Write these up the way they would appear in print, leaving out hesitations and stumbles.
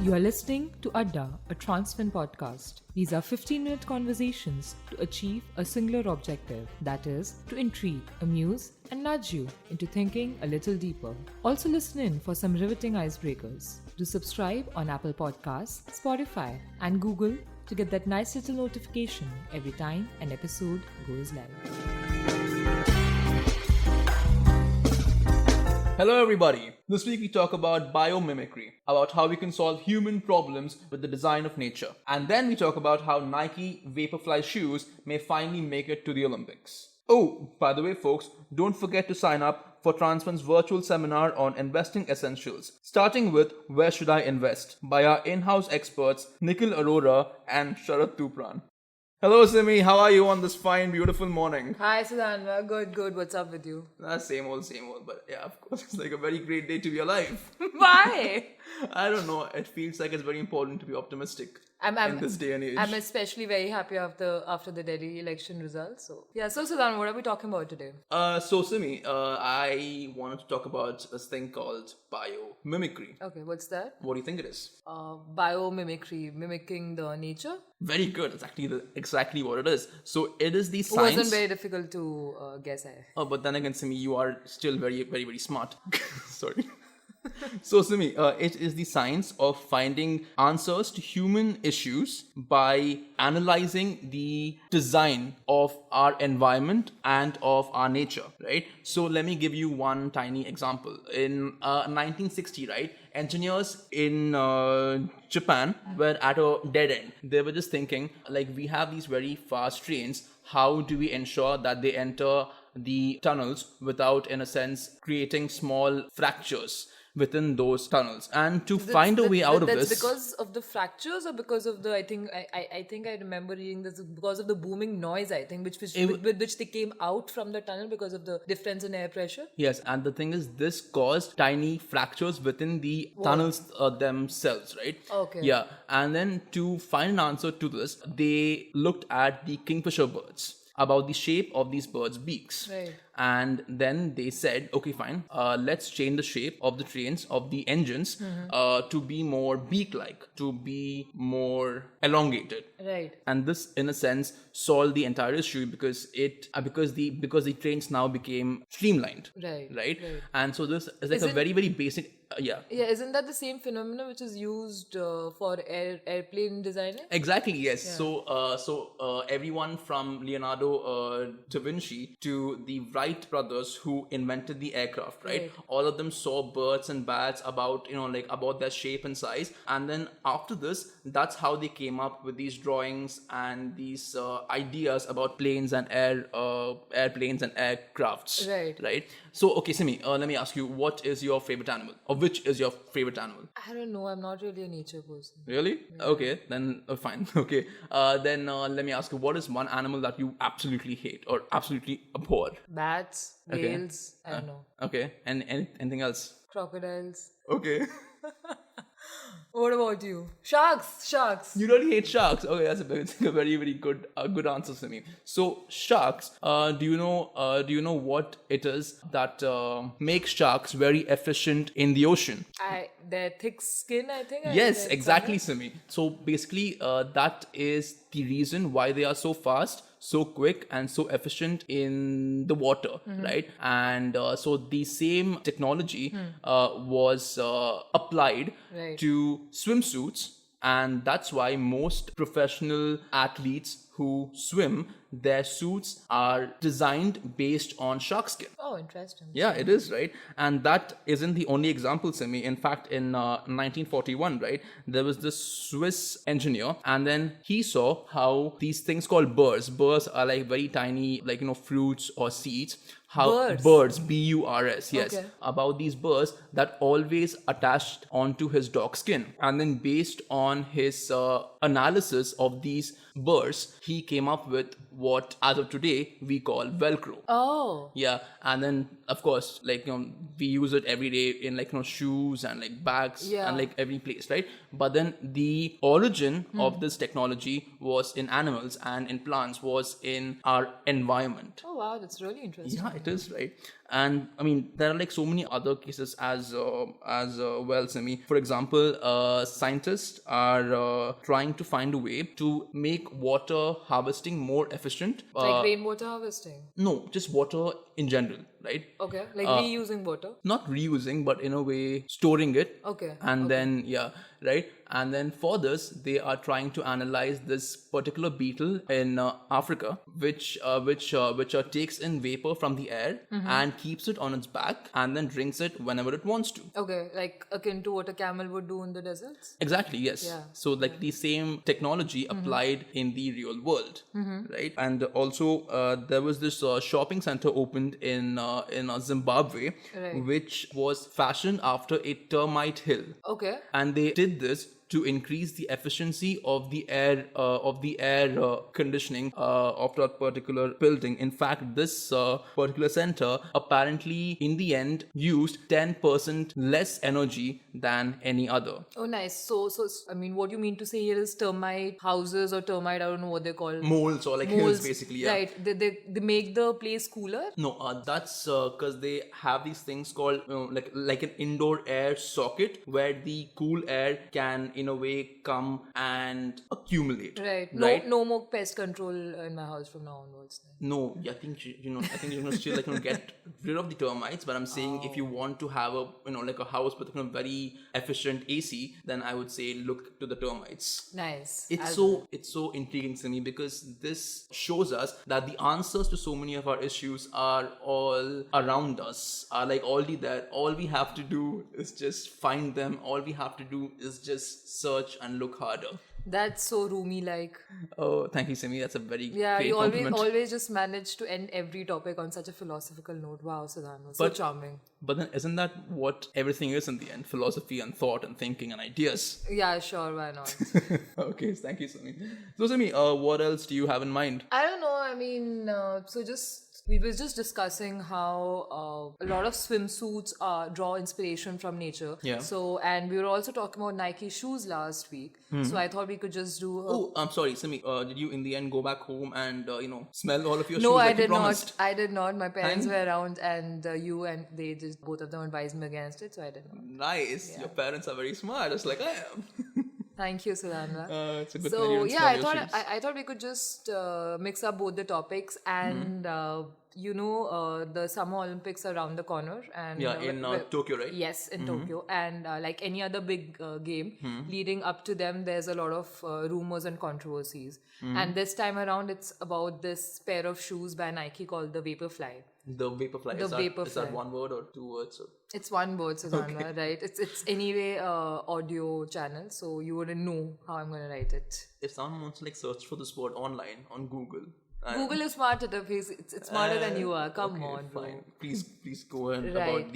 You are listening to Adda, a Transfin podcast. These are 15-minute conversations to achieve a singular objective, that is, to intrigue, amuse, and nudge you into thinking a little deeper. Also listen in for some riveting icebreakers. Do subscribe on Apple Podcasts, Spotify, and Google to get that nice little notification every time an episode goes live. Hello everybody. This week we talk about biomimicry, about how we can solve human problems with the design of nature. And then we talk about how Nike Vaporfly shoes may finally make it to the Olympics. Oh, by the way folks, don't forget to sign up for Transfin's virtual seminar on investing essentials, starting with Where Should I Invest? By our in-house experts Nikhil Arora and Sharat Tupran. Hello Simi, how are you on this fine, beautiful morning? Hi Sudhanva, good. What's up with you? Same old, but yeah, of course, it's like a very great day to be alive. Why? I don't know, it feels like it's very important to be optimistic in this day and age. I'm especially very happy after the Delhi election results. So Sudhan, what are we talking about today? So Simi, I wanted to talk about this thing called biomimicry. Okay, what's that? What do you think it is? Biomimicry, mimicking the nature? Very good. It's actually exactly what it is. So it is the science. It wasn't very difficult to guess. Oh, but then again, Simi, you are still very, very, very smart. Sorry. So, Simi, it is the science of finding answers to human issues by analyzing the design of our environment and of our nature, right? So, let me give you one tiny example. In 1960, right, engineers in Japan were at a dead end. They were just thinking, like, we have these very fast trains. How do we ensure that they enter the tunnels without, in a sense, creating small fractures within those tunnels? And to find a way out of this, that's because of the fractures, or because of the I think I remember reading this, because of the booming noise, I think, with which they came out from the tunnel because of the difference in air pressure. Yes, and the thing is, this caused tiny fractures within the tunnels themselves, right? Okay. Yeah, and then to find an answer to this, they looked at the kingfisher birds, about the shape of these birds' beaks. Right. And then they said, okay, fine, let's change the shape of the trains, of the engines, to be more beak-like, to be more elongated. Right. And this, in a sense, solved the entire issue because the trains now became streamlined. Right. And so this is like a very, very basic. Yeah, isn't that the same phenomenon which is used for airplane designing? Exactly, yes. Yeah. So everyone from Leonardo da Vinci to the Wright brothers who invented the aircraft, right? All of them saw birds and bats about their shape and size, and then after this, that's how they came up with these drawings and these ideas about planes and airplanes and aircrafts. Right. So, okay, Simi, let me ask you, what is your favorite animal? Or which is your favorite animal? I don't know. I'm not really a nature person. Really? Yeah. Okay, then fine. Okay. Then let me ask you, what is one animal that you absolutely hate or absolutely abhor? Bats, whales, I don't know. Okay. And anything else? Crocodiles. Okay. What about you? Sharks. You really hate sharks. Okay, that's a very, very good answer to me. So sharks, do you know what it is that makes sharks very efficient in the ocean? Their thick skin, I think. Yes, exactly, Simi. So basically, that is the reason why they are so fast, so quick, and so efficient in the water, right? And so the same technology was applied to swimsuits, and that's why most professional athletes who swim, their suits are designed based on shark skin. Oh, interesting. Yeah, it is, right? And that isn't the only example, Simi. In fact, in 1941, right, there was this Swiss engineer, and then he saw how these things called burrs are like very tiny, like, fruits or seeds. Birds, B-U-R-S, yes. Okay. About these burrs that always attached onto his dog skin. And then based on his analysis of these burrs, he came up with what as of today we call Velcro. Oh. Yeah, and then of course, like, we use it every day in, like, shoes and like bags and like every place, right? But then the origin of this technology was in animals, and in plants was in our environment. Oh wow, that's really interesting. Yeah, scientists, right? And I mean, there are like so many other cases as well, Simi. For example, scientists are trying to find a way to make water harvesting more efficient. Like rainwater harvesting. No, just water in general, right? Okay, like reusing water. Not reusing, but in a way storing it. Okay. And then right. And then for this, they are trying to analyze this particular beetle in Africa, which takes in vapor from the air and keeps it on its back and then drinks it whenever it wants to. Okay, like akin to what a camel would do in the deserts. Exactly, yes. Yeah. So like the same technology applied in the real world, right? And also there was this shopping center opened in Zimbabwe, Right. which was fashioned after a termite hill. Okay. And they did this to increase the efficiency of the air conditioning of that particular building. In fact, this particular center apparently in the end used 10% less energy than any other. Oh, nice. So I mean, what you mean to say here is termite houses or termite, I don't know what they're called. Moles or like hills, basically. Yeah. Right. They make the place cooler. No, that's because they have these things called like an indoor air socket where the cool air can in a way come and accumulate. Right. No more pest control in my house from now onwards. Then. No, I think you're still get rid of the termites. But I'm saying if you want to have a like a house with a very efficient AC, then I would say look to the termites. Nice. It's so intriguing to me because this shows us that the answers to so many of our issues are all around us, are like already there. All we have to do is just find them. All we have to do is just search and look harder. That's so Rumi-like. Oh, thank you, Simi. That's a very great you compliment. always just manage to end every topic on such a philosophical note. Wow, Siddharth, so charming. But then isn't that what everything is in the end? Philosophy and thought and thinking and ideas. Yeah, sure, why not? Okay, thank you, Simi. So, Simi, what else do you have in mind? I don't know. I mean, we were just discussing how a lot of swimsuits draw inspiration from nature. Yeah. So, and we were also talking about Nike shoes last week. So I thought we could just do. Oh, I'm sorry, Simi. Did you in the end go back home and smell all of your shoes? No, like I did you promised? not. I did not. My parents were around, and they just both of them advised me against it. So I did not. Nice. Your parents are very smart, just like I am. Thank you, Sudhanva. It's a good So way to yeah, install your shoes. I thought we could just mix up both the topics and the Summer Olympics are around the corner and in Tokyo, right? Yes, in Tokyo, and like any other big game leading up to them, there's a lot of rumors and controversies. And this time around, it's about this pair of shoes by Nike called the Vaporfly. The Vaporfly. Is that one word or two words? Or? It's one word, Susanna, right? It's anyway audio channel, so you wouldn't know how I'm going to write it. If someone wants to search for this word online on Google. Google is smart enough. It's smarter than you are. Come on, bro. Fine. Please go ahead Right. about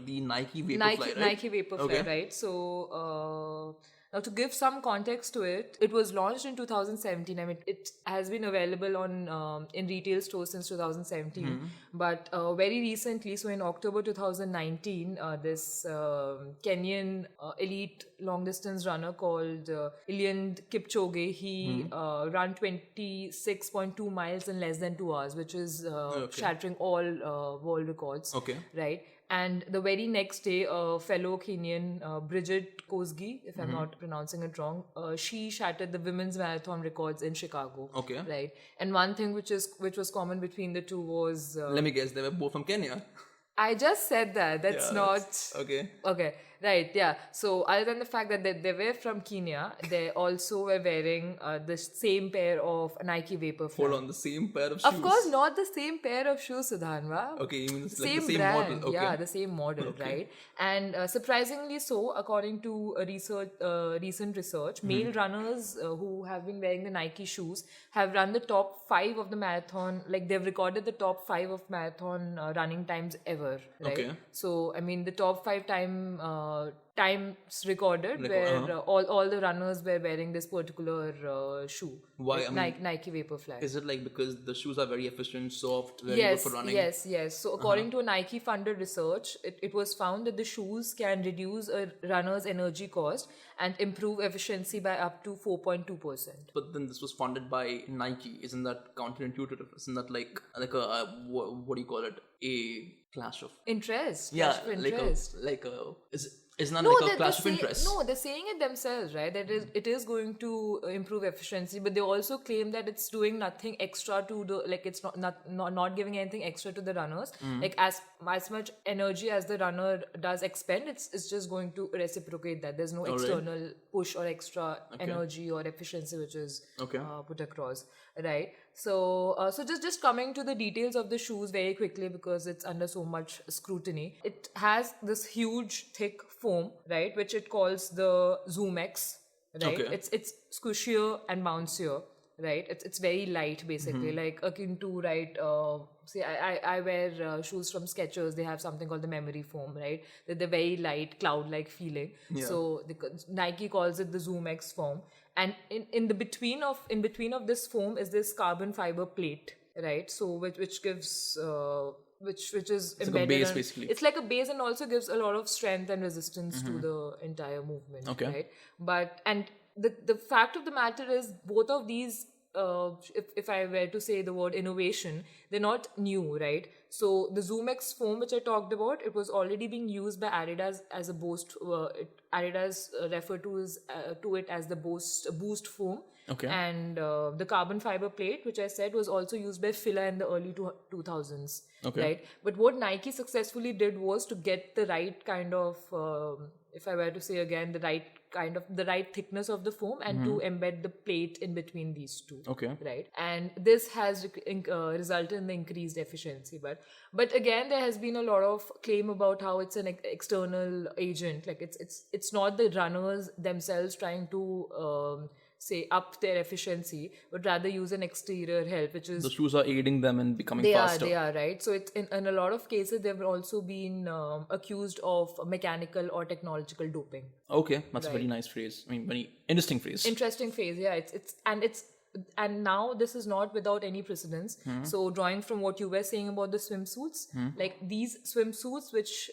the Nike Vaporfly, right? Nike Vaporfly, right? So now to give some context to it, it was launched in 2017. I mean, it has been available on in retail stores since 2017. But very recently, so in October 2019, this Kenyan elite long distance runner called Eliud Kipchoge, he ran 26.2 miles in less than 2 hours, which is shattering all world records. Okay. Right. And the very next day, a fellow Kenyan, Bridget Kosgei, if I'm not pronouncing it wrong, she shattered the women's marathon records in Chicago. Okay. Right. And one thing which was common between the two was... Let me guess, they were both from Kenya. I just said that. That's not... Okay. Okay. Right, yeah. So other than the fact that they were from Kenya, they also were wearing the same pair of Nike Vaporfly. Hold on, the same pair of shoes? Of course, not the same pair of shoes, Sudhanva. Okay, you mean it's Same like the same brand. model? Okay. Yeah, the same model, right? And surprisingly so, according to a recent research, male runners who have been wearing the Nike shoes have run the top 5 of the marathon, like they've recorded the top 5 of marathon running times ever. ever, right? Okay. So I mean, the top 5 times recorded Like, where all the runners were wearing this particular shoe. Why? Like I mean, Nike Vaporfly. is it like because the shoes are very efficient, soft, very good Yes, for running? yes. So according to a Nike funded research, it was found that the shoes can reduce a runner's energy cost and improve efficiency by up to 4.2%. But then this was funded by Nike. Isn't that counterintuitive? Isn't that like what do you call it? A clash of Interest. yeah, Clash of interest. isn't that No, like a clash of interest? no, they're saying it themselves, right? That it is going to improve efficiency, but they also claim that it's doing nothing extra to the like it's not giving anything extra to the runners. Like as much energy as the runner does expend, it's just going to reciprocate that. There's no external push or extra energy or efficiency which is put across, right? So just coming to the details of the shoes very quickly because it's under so much scrutiny. It has this huge thick foam, right, which it calls the Zoom X, right? Okay. It's squishier and bouncier, right? It's very light basically, like akin to say I wear shoes from Skechers. They have something called the memory foam, right? They're very light, cloud-like feeling. Yeah. So Nike calls it the Zoom X foam. And in between of this foam is this carbon fiber plate, right? So which gives which is It's embedded like a base, on- basically. It's like a base and also gives a lot of strength and resistance to the entire movement, Okay. right? But and the fact of the matter is both of these if I were to say the word innovation, they're not new, right? So the Zoom X foam, which I talked about, it was already being used by Adidas as a boost. Adidas referred to it as the boost foam. Okay. And the carbon fiber plate, which I said, was also used by Fila in the early 2000s. Okay. Right? But what Nike successfully did was to get the right kind of, if I were to say again, the right thickness of the foam and to embed the plate in between these two. Okay. Right? And this has resulted in the increased efficiency. But again, there has been a lot of claim about how it's an external agent. Like it's not the runners themselves trying to say up their efficiency, but rather use an exterior help, which is The shoes are aiding them in becoming they faster. are right. So it's in a lot of cases they've also been accused of mechanical or technological doping. Okay, that's a very nice phrase. I mean, very interesting phrase. Interesting phase, yeah. And now this is not without any precedence. So drawing from what you were saying about the swimsuits, like these swimsuits which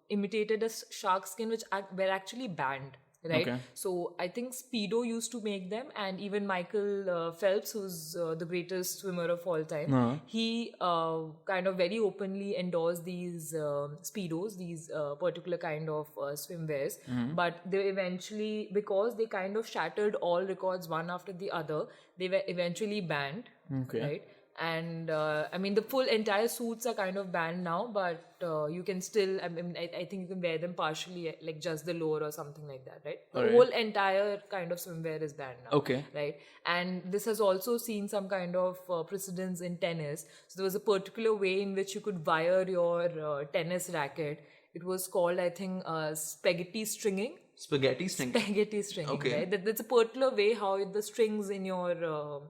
imitated a shark skin, which were actually banned. Right. Okay. So I think Speedo used to make them, and even Michael Phelps, who's the greatest swimmer of all time, he kind of very openly endorsed these Speedos, these particular kind of swimwears. But they eventually, because they kind of shattered all records one after the other, they were eventually banned. Okay. Right. And I mean, the full entire suits are kind of banned now, but you can still, I mean, I think you can wear them partially, like just the lower or something like that, right? The whole entire kind of swimwear is banned now. Okay. Right? And this has also seen some kind of precedence in tennis. So there was a particular way in which you could wire your tennis racket. It was called, I think, spaghetti stringing. Spaghetti string. Spaghetti stringing, Okay. right? That's a particular way how the strings in your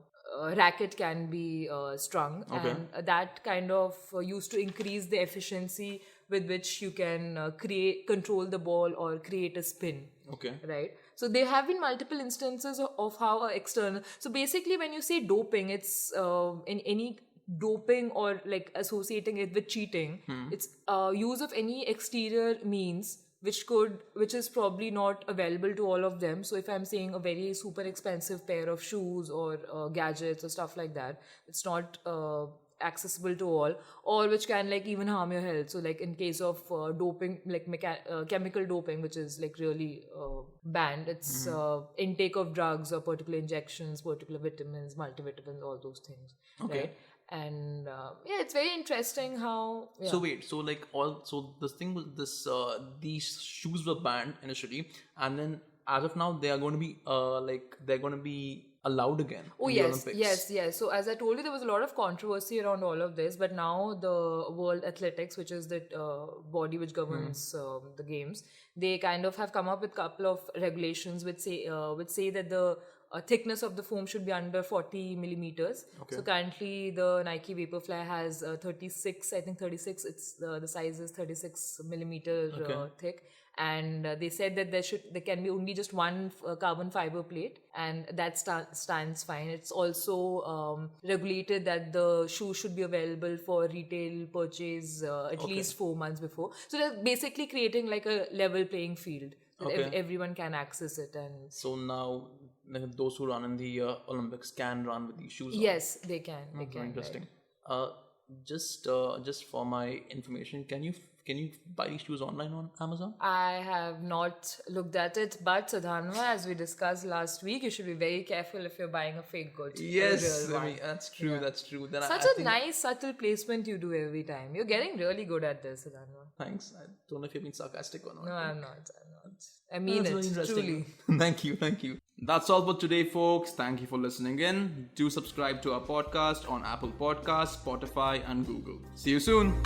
racket can be strung, and that kind of used to increase the efficiency with which you can control the ball or create a spin. Okay. Right. So there have been multiple instances of how external. So basically, when you say doping, it's in any doping or like associating it with cheating. It's use of any exterior means which is probably not available to all of them. So if I'm saying a very super expensive pair of shoes or gadgets or stuff like that, it's not accessible to all, or which can like even harm your health. So like in case of doping, like chemical doping, which is like really banned, it's intake of drugs or particular injections, particular vitamins, multivitamins, all those things. Okay. Right? And it's very interesting how. Yeah. So wait, so like this thing was this these shoes were banned initially, and then as of now they are going to be they're going to be allowed again. Oh in the yes, Olympics. yes. So as I told you, there was a lot of controversy around all of this, but now the World Athletics, which is the body which governs the games, they kind of have come up with a couple of regulations which say that the thickness of the foam should be under 40 millimeters. Okay. So currently the Nike Vaporfly has 36, I think 36, it's the size is 36 millimeter thick. And they said that there can be only just one carbon fiber plate, and that stands fine. It's also regulated that the shoe should be available for retail purchase at least 4 months before. So they're basically creating like a level playing field. Everyone can access it. And so now those who run in the Olympics can run with these shoes on. Yes, they can. They can. Very interesting. Just for my information, can you buy these shoes online on Amazon? I have not looked at it, but Sadhanva, as we discussed last week, you should be very careful if you're buying a fake good. Yes, I mean, that's true. Yeah. That's true. Then Such a nice, subtle placement you do every time. You're getting really good at this, Sadhanva. Thanks. I don't know if you're being sarcastic or not. No, I'm not. I mean it, truly. Thank you. That's all for today, folks. Thank you for listening in. Do subscribe to our podcast on Apple Podcasts, Spotify, and Google. See you soon.